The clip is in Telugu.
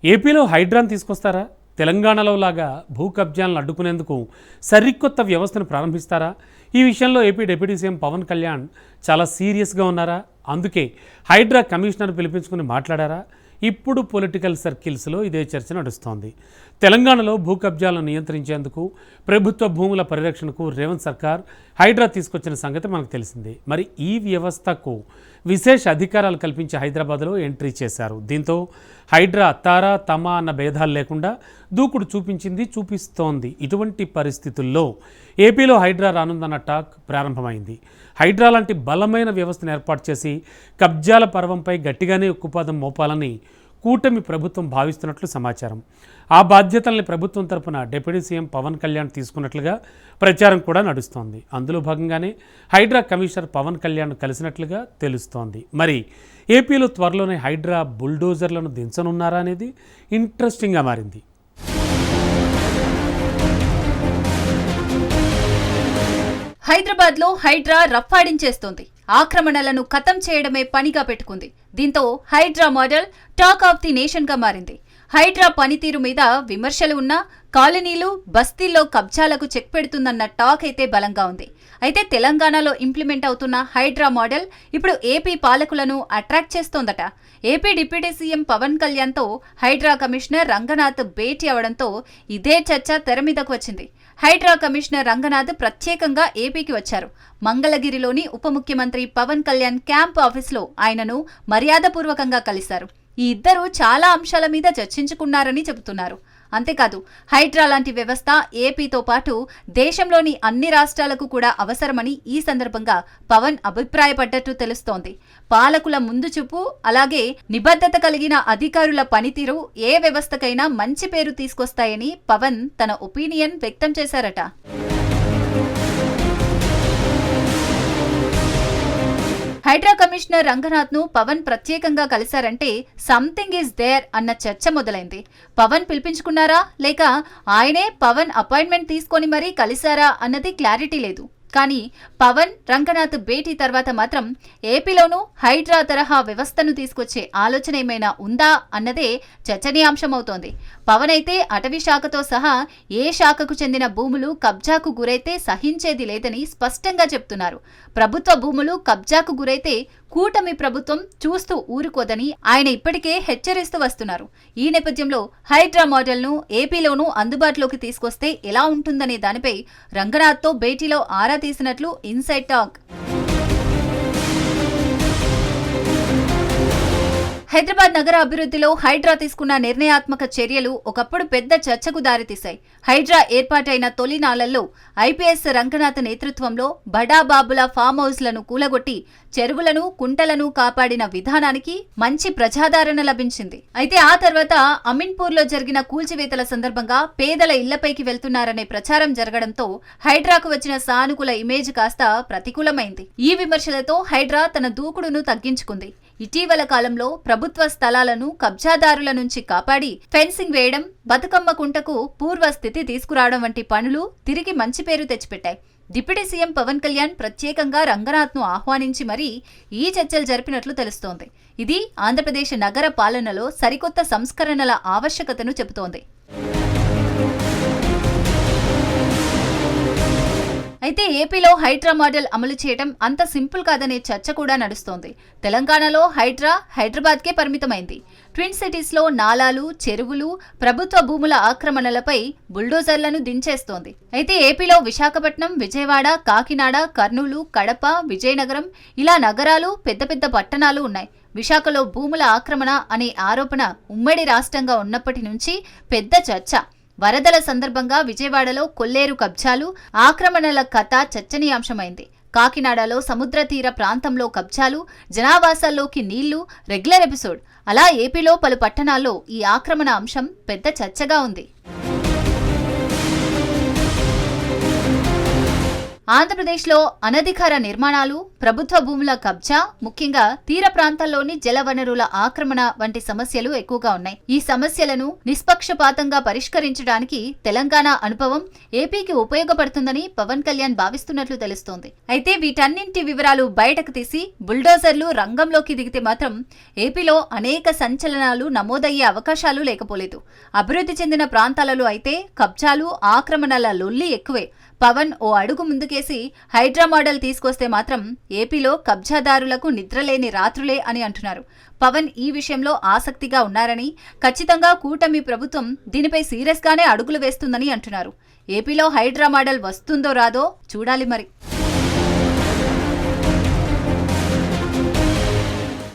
ఏపీలో హైడ్రాన్ తీసుకొస్తారా? తెలంగాణలో లాగా భూ కబ్జాలను అడ్డుకునేందుకు సరికొత్త వ్యవస్థను ప్రారంభిస్తారా? ఈ విషయంలో AP deputy CM Pawan Kalyan చాలా సీరియస్గా ఉన్నారా? అందుకే హైడ్రా కమిషనర్ పిలిపించుకుని మాట్లాడారా? ఇప్పుడు పొలిటికల్ సర్కిల్స్లో ఇదే చర్చ నడుస్తోంది. తెలంగాణలో భూ కబ్జాలను నియంత్రించేందుకు ప్రభుత్వ భూముల పరిరక్షణకు రేవంత్ సర్కార్ హైడ్రా తీసుకొచ్చిన సంగతి మనకు తెలిసిందే. మరి ఈ వ్యవస్థకు విశేష అధికారాలు కల్పించి హైదరాబాద్లో ఎంట్రీ చేశారు. దీంతో హైడ్రా తారా తమా అన్న భేదాలు లేకుండా దూకుడు చూపిస్తోంది. ఇటువంటి పరిస్థితుల్లో ఏపీలో హైడ్రా రానుందన్న టాక్ ప్రారంభమైంది. హైడ్రా లాంటి బలమైన వ్యవస్థను ఏర్పాటు చేసి కబ్జాల పర్వంపై గట్టిగానే ఉక్కుపాదం మోపాలని కూటమి ప్రభుత్వం భావిస్తున్నట్లు సమాచారం. ఆ బాధ్యతల్ని ప్రభుత్వం తరపున డిప్యూటీ సీఎం పవన్ కళ్యాణ్ తీసుకున్నట్లుగా ప్రచారం కూడా నడుస్తోంది. అందులో భాగంగానే హైడ్రా కమిషనర్ పవన్ కళ్యాణ్ కలిసినట్లుగా తెలుస్తోంది. మరి ఏపీలో త్వరలోనే హైడ్రా బుల్డోజర్లను దించనున్నారా అనేది ఇంట్రెస్టింగ్గా మారింది. హైదరాబాద్లో హైడ్రా రఫ్ఫాడించేస్తోంది. ఆక్రమణలను ఖతం చేయడమే పనిగా పెట్టుకుంది. దీంతో HYDRAA model talk of the నేషన్గా మారింది. హైడ్రా పనితీరు మీద విమర్శలు ఉన్నా కాలనీలు, బస్తీల్లో కబ్జాలకు చెక్ పెడుతుందన్న టాక్ అయితే బలంగా ఉంది. అయితే తెలంగాణలో ఇంప్లిమెంట్ అవుతున్న హైడ్రా మోడల్ ఇప్పుడు ఏపీ పాలకులను అట్రాక్ట్ చేస్తోందట. ఏపీ డిప్యూటీ సీఎం పవన్ కళ్యాణ్తో హైడ్రా కమిషనర్ రంగనాథ్ భేటీ అవడంతో ఇదే చర్చ తెర మీదకు వచ్చింది. హైడ్రా కమిషనర్ రంగనాథ్ ప్రత్యేకంగా ఏపీకి వచ్చారు. మంగళగిరిలోని ఉప ముఖ్యమంత్రి పవన్ కళ్యాణ్ క్యాంప్ ఆఫీస్లో ఆయనను మర్యాదపూర్వకంగా కలిశారు. ఈ ఇద్దరు చాలా అంశాల మీద చర్చించుకున్నారని చెబుతున్నారు. అంతేకాదు హైడ్రా లాంటి వ్యవస్థ ఏపీతో పాటు దేశంలోని అన్ని రాష్ట్రాలకు కూడా అవసరమని ఈ సందర్భంగా పవన్ అభిప్రాయపడ్డట్టు తెలుస్తోంది. పాలకుల ముందు చూపు, అలాగే నిబద్ధత కలిగిన అధికారుల పనితీరు ఏ వ్యవస్థకైనా మంచి పేరు తీసుకొస్తాయని పవన్ తన ఒపీనియన్ వ్యక్తం చేశారట. హైడ్రా కమిషనర్ రంగనాథ్ ను పవన్ ప్రత్యేకంగా కలిశారంటే సంథింగ్ ఈజ్ దేర్ అన్న చర్చ మొదలైంది. పవన్ పిలిపించుకున్నారా లేక ఆయనే పవన్ అపాయింట్మెంట్ తీసుకొని మరీ కలిశారా అన్నది క్లారిటీ లేదు. కానీ పవన్ రంగనాథ్ భేటీ తర్వాత మాత్రం ఏపీలోనూ హైడ్రా తరహా వ్యవస్థను తీసుకొచ్చే ఆలోచన ఏమైనా ఉందా అన్నదే చర్చనీయాంశమవుతోంది. పవన్ అయితే అటవీ శాఖతో సహా ఏ శాఖకు చెందిన భూములు కబ్జాకు గురైతే సహించేది లేదని స్పష్టంగా చెప్తున్నారు. ప్రభుత్వ భూములు కబ్జాకు గురైతే కూటమి ప్రభుత్వం చూస్తూ ఊరుకోదని ఆయన ఇప్పటికే హెచ్చరిస్తూ వస్తున్నారు. ఈ నేపథ్యంలో హైడ్రా మోడల్ను ఏపీలోనూ అందుబాటులోకి తీసుకొస్తే ఎలా ఉంటుందనే దానిపై రంగనాథ్తో భేటీలో ఆరా తీసినట్లు ఇన్సైడ్ టాక్. హైదరాబాద్ నగర అభివృద్ధిలో హైడ్రా తీసుకున్న నిర్ణయాత్మక చర్యలు ఒకప్పుడు పెద్ద చర్చకు దారితీశాయి. హైడ్రా ఏర్పాటైన తొలి నాళ్లలో ఐపీఎస్ రంగనాథ్ నేతృత్వంలో బడాబాబుల ఫామ్ హౌస్లను కూలగొట్టి చెరువులను, కుంటలను కాపాడిన విధానానికి మంచి ప్రజాదరణ లభించింది. అయితే ఆ తర్వాత అమీన్పూర్లో జరిగిన కూల్చివేతల సందర్భంగా పేదల ఇళ్లపైకి వెళ్తున్నారనే ప్రచారం జరగడంతో హైడ్రాకు వచ్చిన సానుకూల ఇమేజ్ కాస్త ప్రతికూలమైంది. ఈ విమర్శలతో హైడ్రా తన దూకుడును తగ్గించుకుంది. ఇటీవల కాలంలో ప్రభుత్వ స్థలాలను కబ్జాదారుల నుంచి కాపాడి ఫెన్సింగ్ వేయడం, బతుకమ్మ కుంటకు పూర్వస్థితి తీసుకురావడం వంటి పనులు తిరిగి మంచి పేరు తెచ్చిపెట్టాయి. డిప్యూటీ సీఎం పవన్ కళ్యాణ్ ప్రత్యేకంగా రంగనాథ్ను ఆహ్వానించి మరీ ఈ చర్చలు జరిపినట్లు తెలుస్తోంది. ఇది ఆంధ్రప్రదేశ్ నగర పాలనలో సరికొత్త సంస్కరణల ఆవశ్యకతను చెబుతోంది. అయితే ఏపీలో హైడ్రా మోడల్ అమలు చేయడం అంత సింపుల్ కాదనే చర్చ కూడా నడుస్తోంది. తెలంగాణలో హైడ్రా హైదరాబాద్కే పరిమితమైంది. ట్విన్ సిటీస్లో నాలాలు, చెరువులు, ప్రభుత్వ భూముల ఆక్రమణలపై బుల్డోజర్లను దించేస్తోంది. అయితే ఏపీలో విశాఖపట్నం, విజయవాడ, కాకినాడ, కర్నూలు, కడప, విజయనగరం ఇలా నగరాలు, పెద్ద పెద్ద పట్టణాలు ఉన్నాయి. విశాఖలో భూముల ఆక్రమణ అనే ఆరోపణ ఉమ్మడి రాష్ట్రంగా ఉన్నప్పటి నుంచి పెద్ద చర్చ. వరదల సందర్భంగా విజయవాడలో కొల్లేరు కబ్జాలు, ఆక్రమణల కథ చర్చనీయాంశమైంది. కాకినాడలో సముద్ర తీర ప్రాంతంలో కబ్జాలు, జనావాసాల్లోకి నీళ్లు రెగ్యులర్ ఎపిసోడ్. అలా ఏపీలో పలు పట్టణాల్లో ఈ ఆక్రమణ అంశం పెద్ద చర్చగా ఉంది. ఆంధ్రప్రదేశ్లో అనధికార నిర్మాణాలు, ప్రభుత్వ భూముల కబ్జా, ముఖ్యంగా తీర ప్రాంతాల్లోని జలవనరుల ఆక్రమణ వంటి సమస్యలు ఎక్కువగా ఉన్నాయి. ఈ సమస్యలను నిష్పక్షపాతంగా పరిష్కరించడానికి తెలంగాణ అనుభవం ఏపీకి ఉపయోగపడుతుందని పవన్ కళ్యాణ్ భావిస్తున్నట్లు తెలుస్తోంది. అయితే వీటన్నింటి వివరాలు బయటకు తీసి బుల్డోజర్లు రంగంలోకి దిగితే మాత్రం ఏపీలో అనేక సంచలనాలు నమోదయ్యే అవకాశాలు లేకపోలేదు. అభివృద్ధి చెందిన ప్రాంతాలలో అయితే కబ్జాలు, ఆక్రమణల లొల్లి ఎక్కువే. పవన్ ఓ అడుగు ముందుకేసి హైడ్రా మోడల్ తీసుకొస్తే మాత్రం ఏపీలో కబ్జాదారులకు నిద్రలేని రాత్రులే అని అంటున్నారు. పవన్ ఈ విషయంలో ఆసక్తిగా ఉన్నారని, ఖచ్చితంగా కూటమి ప్రభుత్వం దీనిపై సీరియస్గానే అడుగులు వేస్తుందని అంటున్నారు. ఏపీలో హైడ్రా మోడల్ వస్తుందో రాదో చూడాలి మరి.